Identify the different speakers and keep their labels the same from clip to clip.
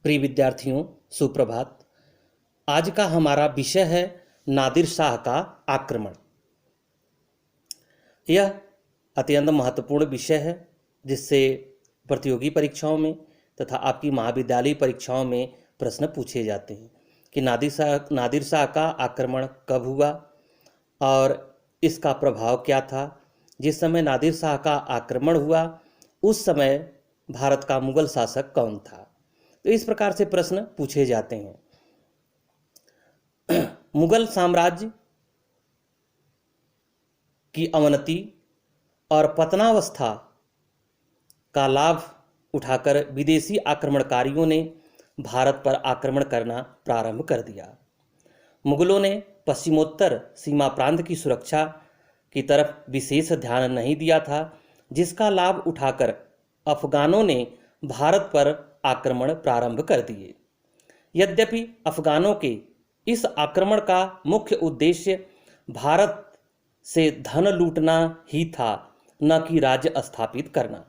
Speaker 1: प्रिय विद्यार्थियों, सुप्रभात। आज का हमारा विषय है नादिर शाह का आक्रमण। यह अत्यंत महत्वपूर्ण विषय है जिससे प्रतियोगी परीक्षाओं में तथा आपकी महाविद्यालय परीक्षाओं में प्रश्न पूछे जाते हैं कि नादिर शाह का आक्रमण कब हुआ और इसका प्रभाव क्या था। जिस समय नादिर शाह का आक्रमण हुआ उस समय भारत का मुगल शासक कौन था। तो इस प्रकार से प्रश्न पूछे जाते हैं। मुगल साम्राज्य की अवनति और पतनावस्था का लाभ उठाकर विदेशी आक्रमणकारियों ने भारत पर आक्रमण करना प्रारंभ कर दिया। मुगलों ने पश्चिमोत्तर सीमा प्रांत की सुरक्षा की तरफ विशेष ध्यान नहीं दिया था, जिसका लाभ उठाकर अफगानों ने भारत पर आक्रमण प्रारंभ कर दिए। यद्यपि अफगानों के इस आक्रमण का मुख्य उद्देश्य भारत से धन लूटना ही था, न कि राज्य स्थापित करना,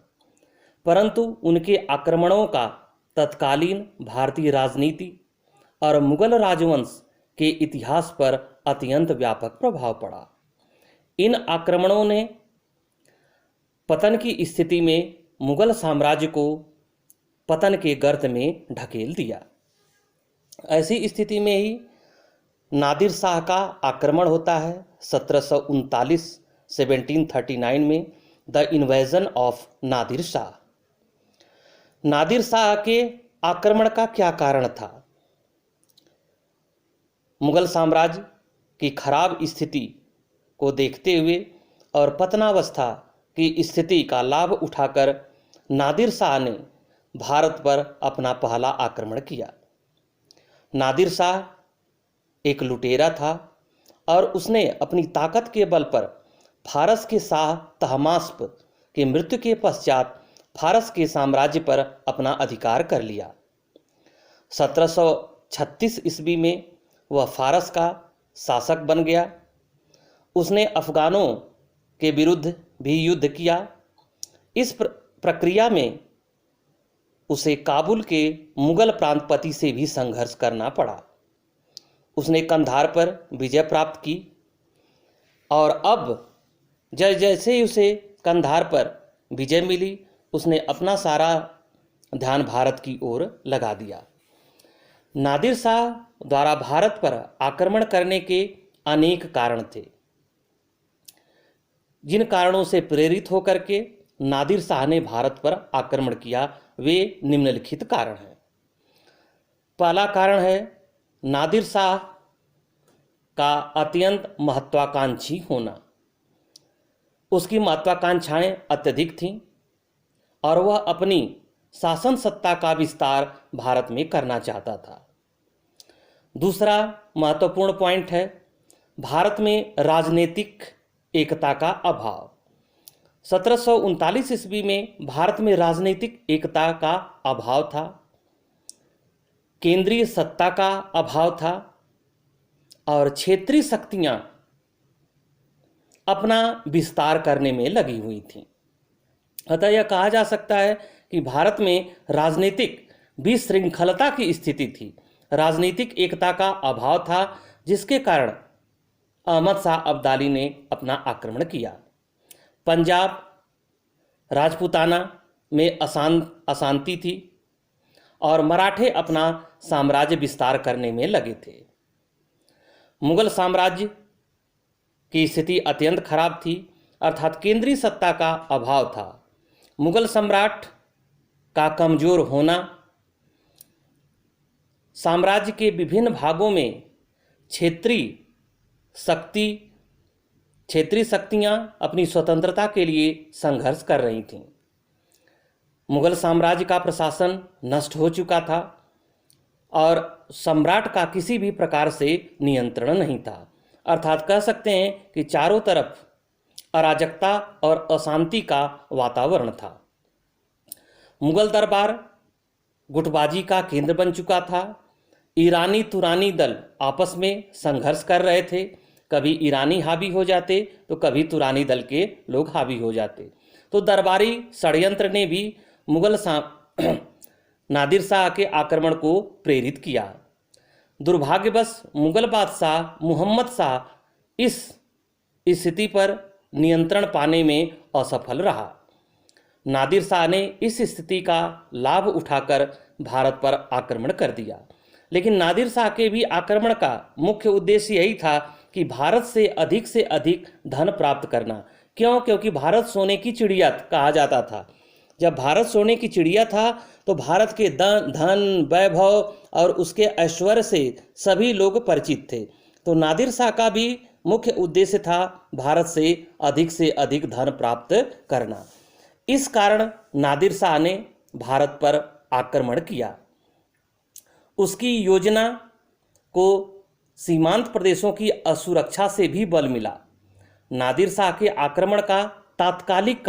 Speaker 1: परंतु उनके आक्रमणों का तत्कालीन भारतीय राजनीति और मुगल राजवंश के इतिहास पर अत्यंत व्यापक प्रभाव पड़ा। इन आक्रमणों ने पतन की स्थिति में मुगल साम्राज्य को पतन के गर्त में ढकेल दिया। ऐसी स्थिति में ही नादिर शाह का आक्रमण होता है 1739 में, the invasion of Nadir Shah. Nadir Shah के आक्रमण का क्या कारण था? मुगल साम्राज्य की खराब स्थिति को देखते हुए और पतनावस्था की स्थिति का लाभ उठाकर नादिर शाह ने भारत पर अपना पहला आक्रमण किया। नादिर शाह एक लुटेरा था और उसने अपनी ताकत के बल पर फारस के शाह तहमास्प के मृत्यु के पश्चात फारस के साम्राज्य पर अपना अधिकार कर लिया। 1736 ईस्वी में वह फारस का शासक बन गया। उसने अफगानों के विरुद्ध भी युद्ध किया। इस प्रक्रिया में उसे काबुल के मुगल प्रांतपति से भी संघर्ष करना पड़ा। उसने कंधार पर विजय प्राप्त की और अब जैसे ही उसे कंधार पर विजय मिली, उसने अपना सारा ध्यान भारत की ओर लगा दिया। नादिर शाह द्वारा भारत पर आक्रमण करने के अनेक कारण थे। जिन कारणों से प्रेरित होकर के नादिर शाह ने भारत पर आक्रमण किया वे निम्नलिखित कारण हैं। पहला कारण है नादिर शाह का अत्यंत महत्वाकांक्षी होना। उसकी महत्वाकांक्षाएं अत्यधिक थीं और वह अपनी शासन सत्ता का विस्तार भारत में करना चाहता था। दूसरा महत्वपूर्ण पॉइंट है भारत में राजनीतिक एकता का अभाव। 1739 ईस्वी में भारत में राजनीतिक एकता का अभाव था, केंद्रीय सत्ता का अभाव था और क्षेत्रीय शक्तियां अपना विस्तार करने में लगी हुई थीं। अतः यह कहा जा सकता है कि भारत में राजनीतिक विशृंखलता की स्थिति थी, राजनीतिक एकता का अभाव था, जिसके कारण अहमद शाह अब्दाली ने अपना आक्रमण किया। पंजाब राजपूताना में अशांति थी और मराठे अपना साम्राज्य विस्तार करने में लगे थे। मुगल साम्राज्य की स्थिति अत्यंत खराब थी, अर्थात केंद्रीय सत्ता का अभाव था। मुगल सम्राट का कमजोर होना, साम्राज्य के विभिन्न भागों में क्षेत्रीय शक्तियां अपनी स्वतंत्रता के लिए संघर्ष कर रही थीं। मुगल साम्राज्य का प्रशासन नष्ट हो चुका था और सम्राट का किसी भी प्रकार से नियंत्रण नहीं था। अर्थात कह सकते हैं कि चारों तरफ अराजकता और अशांति का वातावरण था। मुगल दरबार गुटबाजी का केंद्र बन चुका था। ईरानी तुरानी दल आपस में संघर्ष कर रहे थे। कभी ईरानी हावी हो जाते तो कभी तुरानी दल के लोग हावी हो जाते। तो दरबारी षड्यंत्र ने भी मुगल नादिर शाह के आक्रमण को प्रेरित किया। दुर्भाग्यवश मुगल बादशाह मुहम्मद शाह इस स्थिति पर नियंत्रण पाने में असफल रहा। नादिर शाह ने इस स्थिति का लाभ उठाकर भारत पर आक्रमण कर दिया, लेकिन नादिर शाह के भी आक्रमण का मुख्य उद्देश्य यही था कि भारत से अधिक धन प्राप्त करना। क्यों? क्योंकि भारत सोने की चिड़िया कहा जाता था। जब भारत सोने की चिड़िया था तो भारत के धन वैभव और उसके ऐश्वर्य से सभी लोग परिचित थे। तो नादिर शाह का भी मुख्य उद्देश्य था भारत से अधिक धन प्राप्त करना। इस कारण नादिर शाह ने भारत पर आक्रमण किया। उसकी योजना को सीमांत प्रदेशों की असुरक्षा से भी बल मिला। नादिर शाह के आक्रमण का तात्कालिक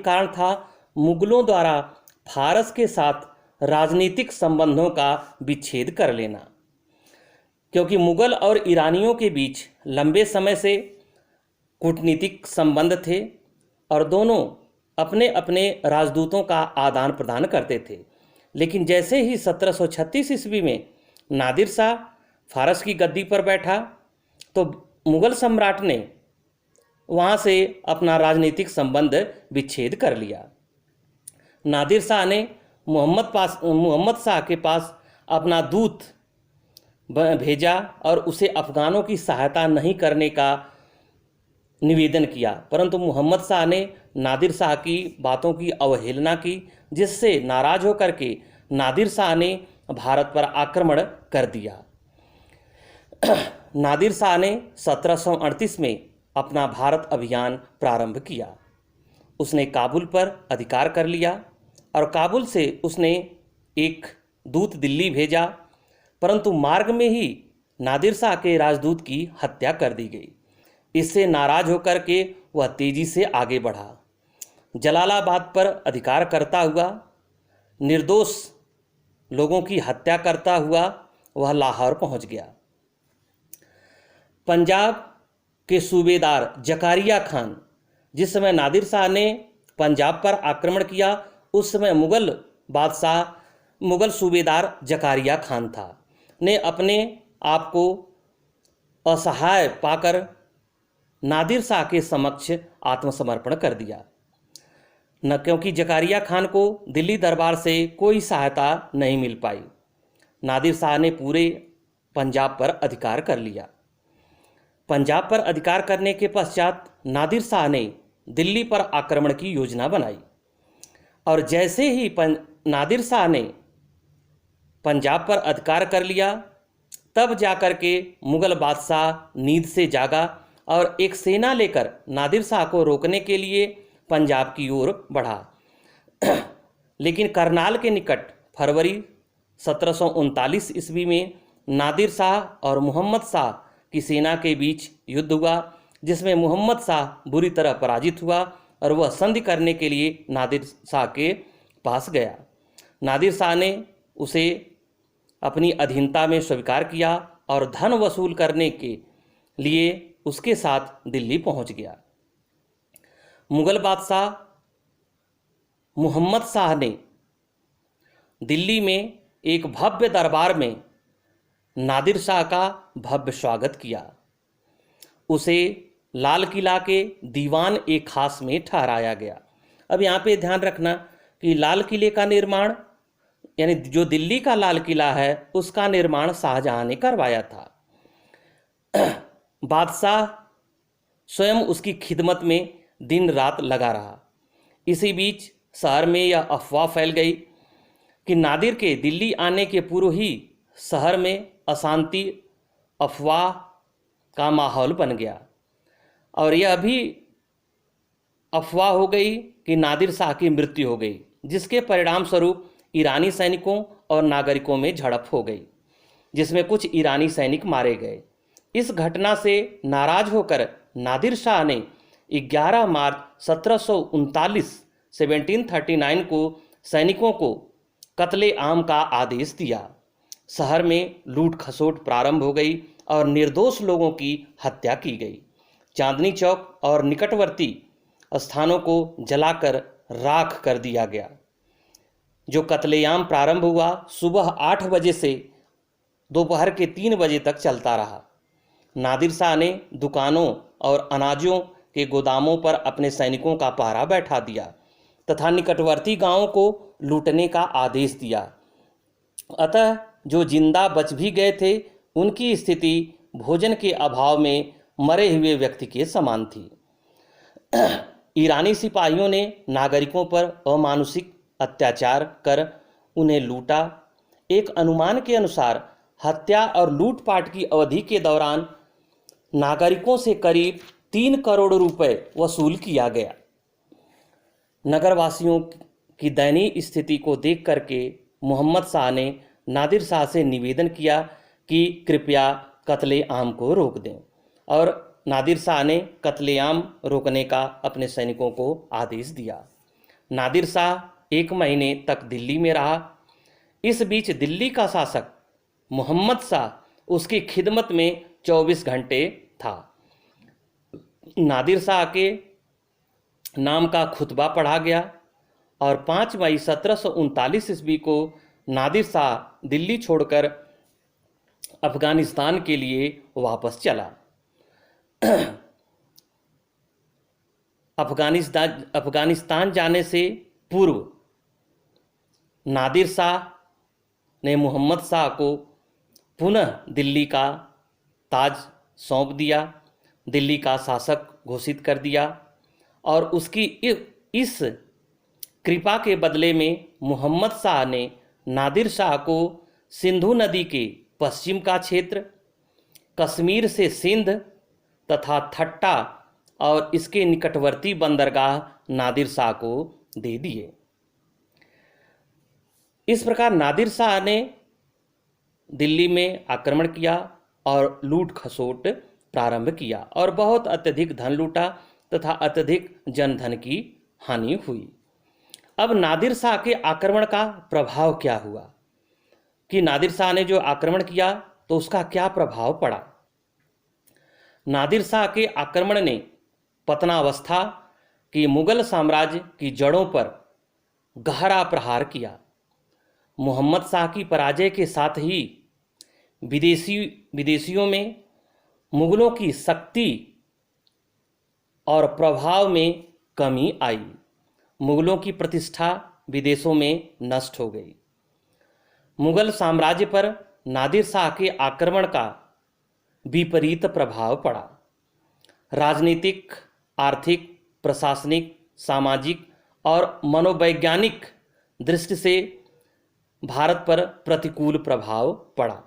Speaker 1: कारण था मुगलों द्वारा फारस के साथ राजनीतिक संबंधों का विच्छेद कर लेना, क्योंकि मुगल और ईरानियों के बीच लंबे समय से कूटनीतिक संबंध थे और दोनों अपने अपने राजदूतों का आदान प्रदान करते थे। लेकिन जैसे ही 1736 ईस्वी में नादिर शाह फारस की गद्दी पर बैठा तो मुगल सम्राट ने वहाँ से अपना राजनीतिक संबंध विच्छेद कर लिया। नादिर शाह ने मोहम्मद शाह के पास अपना दूत भेजा और उसे अफगानों की सहायता नहीं करने का निवेदन किया, परंतु मोहम्मद शाह ने नादिर शाह की बातों की अवहेलना की, जिससे नाराज होकर के नादिर शाह ने भारत पर आक्रमण कर दिया। नादिर शाह ने 1738 में अपना भारत अभियान प्रारंभ किया। उसने काबुल पर अधिकार कर लिया और काबुल से उसने एक दूत दिल्ली भेजा, परंतु मार्ग में ही नादिर शाह के राजदूत की हत्या कर दी गई। इससे नाराज होकर के वह तेजी से आगे बढ़ा। जलालाबाद पर अधिकार करता हुआ, निर्दोष लोगों की हत्या करता हुआ वह लाहौर पहुंच गया। पंजाब के सूबेदार जकारिया खान, जिस समय नादिर शाह ने पंजाब पर आक्रमण किया उस समय मुगल सूबेदार जकारिया खान था, ने अपने आप को असहाय पाकर नादिर शाह के समक्ष आत्मसमर्पण कर दिया। न क्योंकि जकारिया खान को दिल्ली दरबार से कोई सहायता नहीं मिल पाई। नादिर शाह ने पूरे पंजाब पर अधिकार कर लिया। पंजाब पर अधिकार करने के पश्चात नादिर शाह ने दिल्ली पर आक्रमण की योजना बनाई और जैसे ही नादिर शाह ने पंजाब पर अधिकार कर लिया तब जाकर के मुगल बादशाह नींद से जागा और एक सेना लेकर नादिर शाह को रोकने के लिए पंजाब की ओर बढ़ा। लेकिन करनाल के निकट फरवरी 1739 ईस्वी में नादिर शाह और मोहम्मद शाह की सेना के बीच युद्ध हुआ, जिसमें मोहम्मद शाह बुरी तरह पराजित हुआ और वह संधि करने के लिए नादिर शाह के पास गया। नादिर शाह ने उसे अपनी अधीनता में स्वीकार किया और धन वसूल करने के लिए उसके साथ दिल्ली पहुंच गया। मुगल बादशाह मुहम्मद शाह ने दिल्ली में एक भव्य दरबार में नादिर शाह का भव्य स्वागत किया। उसे लाल किला के दीवान ए खास में ठहराया गया। अब यहाँ पे ध्यान रखना कि लाल किले का निर्माण, यानी जो दिल्ली का लाल किला है, उसका निर्माण शाहजहां ने करवाया था। बादशाह स्वयं उसकी खिदमत में दिन रात लगा रहा। इसी बीच शहर में यह अफवाह फैल गई कि नादिर के दिल्ली आने के पूर्व ही शहर में अशांति, अफवाह का माहौल बन गया और यह भी अफवाह हो गई कि नादिर शाह की मृत्यु हो गई, जिसके परिणाम स्वरूप ईरानी सैनिकों और नागरिकों में झड़प हो गई, जिसमें कुछ ईरानी सैनिक मारे गए। इस घटना से नाराज होकर नादिर शाह ने 11 मार्च 1739 को सैनिकों को कत्ले आम का आदेश दिया। शहर में लूट खसोट प्रारंभ हो गई और निर्दोष लोगों की हत्या की गई। चांदनी चौक और निकटवर्ती स्थानों को जलाकर राख कर दिया गया। जो कत्लेआम प्रारंभ हुआ सुबह 8 बजे से दोपहर के 3 बजे तक चलता रहा। नादिर शाह ने दुकानों और अनाजों के गोदामों पर अपने सैनिकों का पहरा बैठा दिया तथा निकटवर्ती गांवों को लूटने का आदेश दिया। अतः जो जिंदा बच भी गए थे उनकी स्थिति भोजन के अभाव में मरे हुए व्यक्ति के समान थी। ईरानी सिपाहियों ने नागरिकों पर अमानुषिक अत्याचार कर उन्हें लूटा। एक अनुमान के अनुसार हत्या और लूटपाट की अवधि के दौरान नागरिकों से करीब 3 करोड़ रुपए वसूल किया गया। नगरवासियों की दयनीय स्थिति को देख करके मोहम्मद शाह ने नादिर शाह से निवेदन किया कि कृपया कत्लेआम को रोक दें, और नादिर शाह ने कत्लेआम रोकने का अपने सैनिकों को आदेश दिया। नादिर शाह 1 महीने तक दिल्ली में रहा। इस बीच दिल्ली का शासक मोहम्मद शाह उसकी खिदमत में 24 घंटे था। नादिर शाह के नाम का खुतबा पढ़ा गया और 5 मई 1739 ईस्वी को नादिर शाह दिल्ली छोड़कर अफगानिस्तान के लिए वापस चला। अफगानिस्तान जाने से पूर्व नादिर शाह ने मोहम्मद शाह को पुनः दिल्ली का ताज सौंप दिया, दिल्ली का शासक घोषित कर दिया, और उसकी इस कृपा के बदले में मोहम्मद शाह ने नादिर शाह को सिंधु नदी के पश्चिम का क्षेत्र, कश्मीर से सिंध तथा थट्टा और इसके निकटवर्ती बंदरगाह नादिर शाह को दे दिए। इस प्रकार नादिर शाह ने दिल्ली में आक्रमण किया और लूट खसोट प्रारंभ किया और बहुत अत्यधिक धन लूटा तथा अत्यधिक जनधन की हानि हुई। अब नादिर शाह के आक्रमण का प्रभाव क्या हुआ कि नादिर शाह ने जो आक्रमण किया तो उसका क्या प्रभाव पड़ा। नादिर शाह के आक्रमण ने पतनावस्था की मुगल साम्राज्य की जड़ों पर गहरा प्रहार किया। मोहम्मद शाह की पराजय के साथ ही विदेशियों में मुगलों की शक्ति और प्रभाव में कमी आई। मुगलों की प्रतिष्ठा विदेशों में नष्ट हो गई। मुगल साम्राज्य पर नादिर शाह के आक्रमण का विपरीत प्रभाव पड़ा। राजनीतिक, आर्थिक, प्रशासनिक, सामाजिक और मनोवैज्ञानिक दृष्टि से भारत पर प्रतिकूल प्रभाव पड़ा।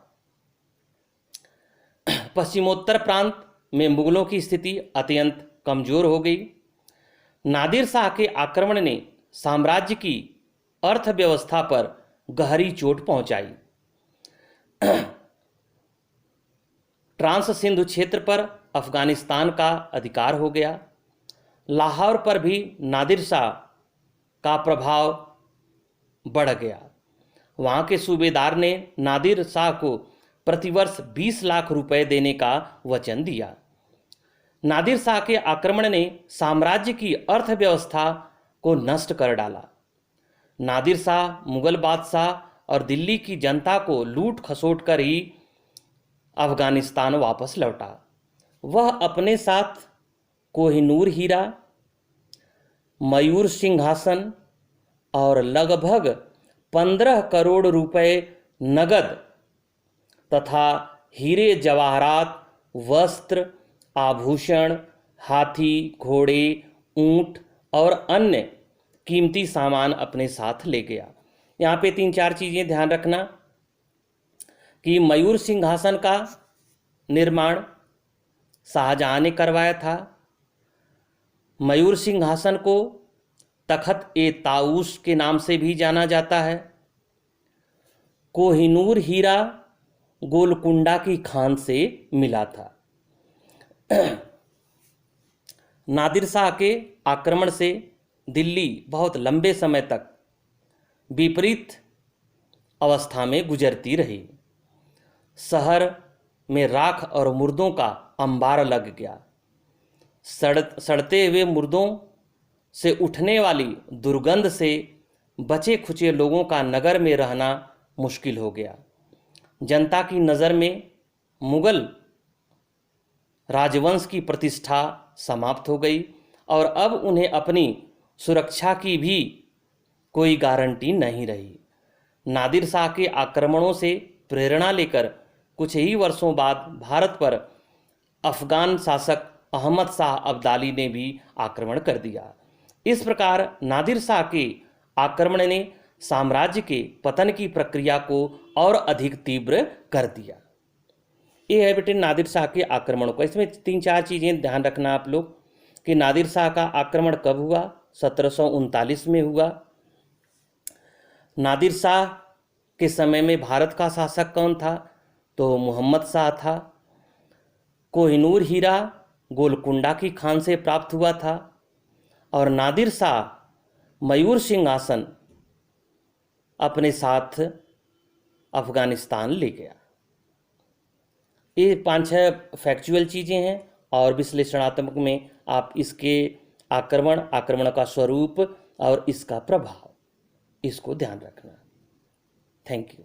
Speaker 1: पश्चिमोत्तर प्रांत में मुगलों की स्थिति अत्यंत कमजोर हो गई। नादिर शाह के आक्रमण ने साम्राज्य की अर्थव्यवस्था पर गहरी चोट पहुंचाई। ट्रांस सिंधु क्षेत्र पर अफगानिस्तान का अधिकार हो गया। लाहौर पर भी नादिर शाह का प्रभाव बढ़ गया। वहाँ के सूबेदार ने नादिर शाह को प्रतिवर्ष 20 लाख रुपए देने का वचन दिया। नादिर शाह के आक्रमण ने साम्राज्य की अर्थव्यवस्था को नष्ट कर डाला। नादिर शाह मुगल बादशाह और दिल्ली की जनता को लूट खसोट कर ही अफगानिस्तान वापस लौटा। वह अपने साथ कोहिनूर हीरा, मयूर सिंहासन और लगभग 15 करोड़ रुपए नगद तथा हीरे जवाहरात, वस्त्र, आभूषण, हाथी, घोड़े, ऊंट और अन्य कीमती सामान अपने साथ ले गया। यहाँ पे 3-4 चीज़ें ध्यान रखना कि मयूर सिंहासन का निर्माण शाहजहां ने करवाया था। मयूर सिंहासन को तखत ए ताऊस के नाम से भी जाना जाता है। कोहिनूर हीरा गोलकुंडा की खान से मिला था। नादिर शाह के आक्रमण से दिल्ली बहुत लंबे समय तक विपरीत अवस्था में गुजरती रही। शहर में राख और मुर्दों का अंबार लग गया। सड़ते हुए मुर्दों से उठने वाली दुर्गंध से बचे खुचे लोगों का नगर में रहना मुश्किल हो गया। जनता की नज़र में मुगल राजवंश की प्रतिष्ठा समाप्त हो गई और अब उन्हें अपनी सुरक्षा की भी कोई गारंटी नहीं रही। नादिर शाह के आक्रमणों से प्रेरणा लेकर कुछ ही वर्षों बाद भारत पर अफगान शासक अहमद शाह अब्दाली ने भी आक्रमण कर दिया। इस प्रकार नादिर शाह के आक्रमण ने साम्राज्य के पतन की प्रक्रिया को और अधिक तीव्र कर दिया। ये है बेटे नादिर शाह के आक्रमण को। इसमें 3-4 चीज़ें ध्यान रखना आप लोग कि नादिर शाह का आक्रमण कब हुआ। 1739 में हुआ। नादिर शाह के समय में भारत का शासक कौन था? तो मोहम्मद शाह था। कोहिनूर हीरा गोलकुंडा की खान से प्राप्त हुआ था और नादिर शाह मयूर सिंहासन अपने साथ अफगानिस्तान ले गया। ये 5-6 फैक्चुअल चीज़ें हैं और विश्लेषणात्मक में आप इसके आक्रमण का स्वरूप और इसका प्रभाव, इसको ध्यान रखना। Thank you.